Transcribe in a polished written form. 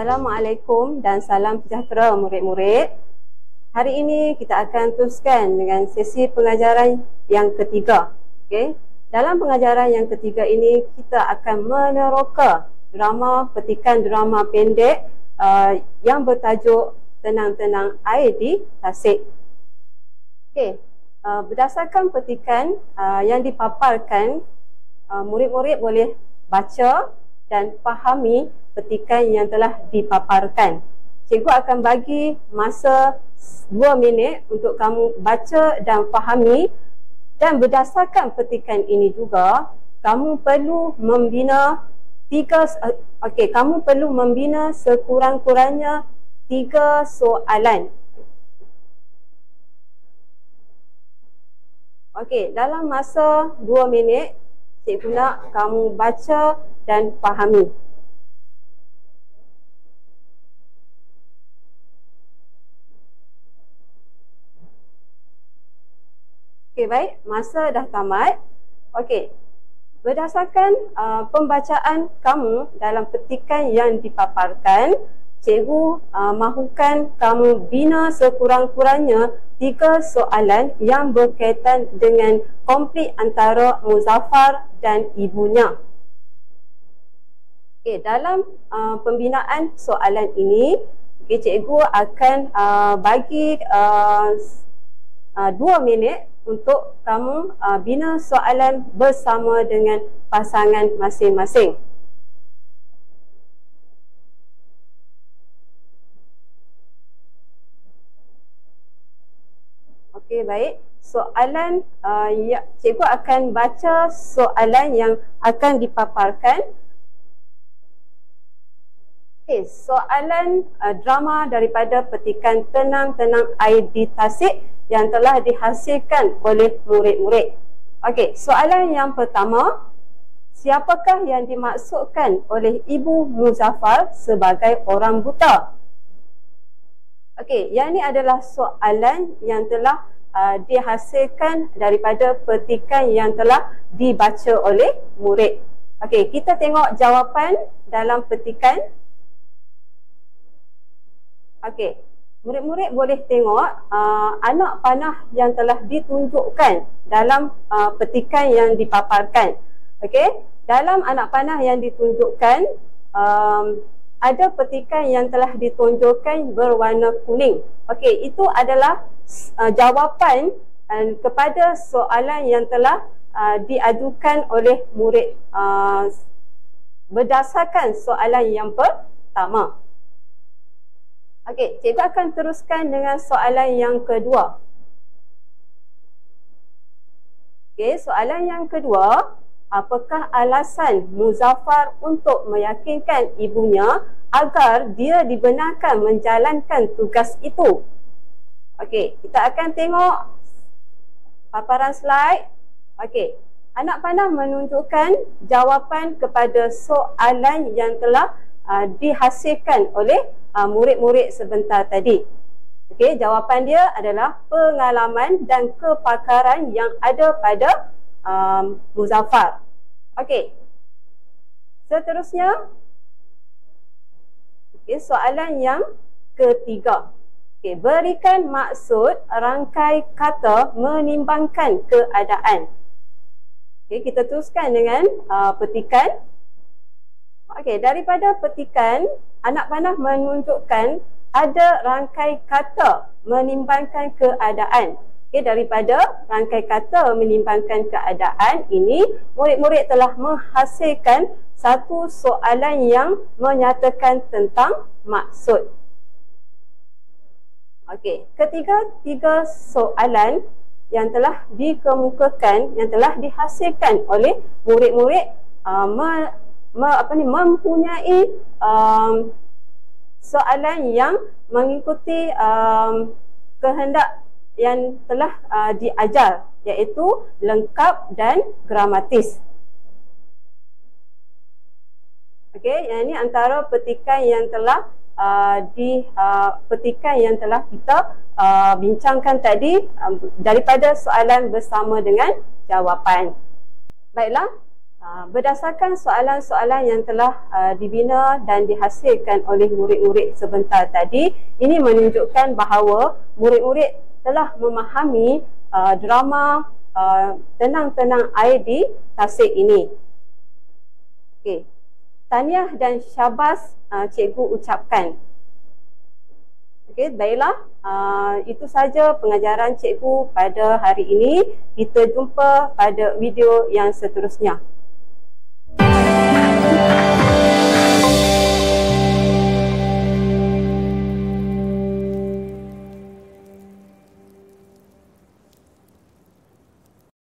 Assalamualaikum dan salam sejahtera murid-murid. Hari ini kita akan teruskan dengan sesi pengajaran yang ketiga. Okey. Dalam pengajaran yang ketiga ini kita akan meneroka petikan drama pendek yang bertajuk Tenang-tenang Air di Tasik. Okey. Berdasarkan petikan yang dipaparkan, murid-murid boleh baca dan fahami petikan yang telah dipaparkan. Cikgu akan bagi masa 2 minit untuk kamu baca dan fahami, dan berdasarkan petikan ini juga kamu perlu membina sekurang-kurangnya 3 soalan. Okey, dalam masa 2 minit cikgu nak kamu baca dan fahami. Okey, baik. Masa dah tamat. Okey. Berdasarkan pembacaan kamu dalam petikan yang dipaparkan, cikgu mahukan kamu bina sekurang-kurangnya 3 soalan yang berkaitan dengan konflik antara Muzaffar dan ibunya. Okey, dalam pembinaan soalan ini, cikgu akan bagi 2 minit untuk kamu bina soalan bersama dengan pasangan masing-masing. Okey, baik. Soalan, cikgu akan baca soalan yang akan dipaparkan. Okey, soalan drama daripada petikan Tenang-tenang Air di Tasik yang telah dihasilkan oleh murid-murid. Okey, soalan yang pertama, siapakah yang dimaksudkan oleh Ibu Muzaffar sebagai orang buta? Okey, yang ini adalah soalan yang telah dihasilkan daripada petikan yang telah dibaca oleh murid. Okey, kita tengok jawapan dalam petikan. Okey, murid-murid boleh tengok anak panah yang telah ditunjukkan dalam petikan yang dipaparkan. Okey, dalam anak panah yang ditunjukkan ada petikan yang telah ditunjukkan berwarna kuning. Okey, itu adalah jawapan kepada soalan yang telah diajukan oleh murid berdasarkan soalan yang pertama. Okey, cikgu akan teruskan dengan soalan yang kedua. Okey, soalan yang kedua, apakah alasan Muzaffar untuk meyakinkan ibunya agar dia dibenarkan menjalankan tugas itu? Okey, kita akan tengok paparan slide. Okey, anak panah menunjukkan jawapan kepada soalan yang telah dihasilkan oleh murid-murid sebentar tadi. Okey, jawapan dia adalah pengalaman dan kepakaran yang ada pada Muzaffar. Okey, seterusnya, okey, soalan yang ketiga. Okey, berikan maksud rangkai kata menimbangkan keadaan. Okey, kita teruskan dengan petikan. Okey, daripada petikan, anak panah menunjukkan ada rangkai kata menimbangkan keadaan. Okey, daripada rangkai kata menimbangkan keadaan ini, murid-murid telah menghasilkan satu soalan yang menyatakan tentang maksud. Okey, tiga soalan yang telah dikemukakan, yang telah dihasilkan oleh murid-murid mempunyai soalan yang mengikuti kehendak yang telah diajar, iaitu lengkap dan gramatis. Okey, yang ini antara petikan yang telah petikan yang telah kita bincangkan tadi daripada soalan bersama dengan jawapan. Baiklah, Berdasarkan soalan-soalan yang telah dibina dan dihasilkan oleh murid-murid sebentar tadi, ini menunjukkan bahawa murid-murid telah memahami drama Tenang-Tenang Air di Tasik ini. Okey. Tahniah dan syabas cikgu ucapkan. Okey, baiklah. Itu saja pengajaran cikgu pada hari ini. Kita jumpa pada video yang seterusnya.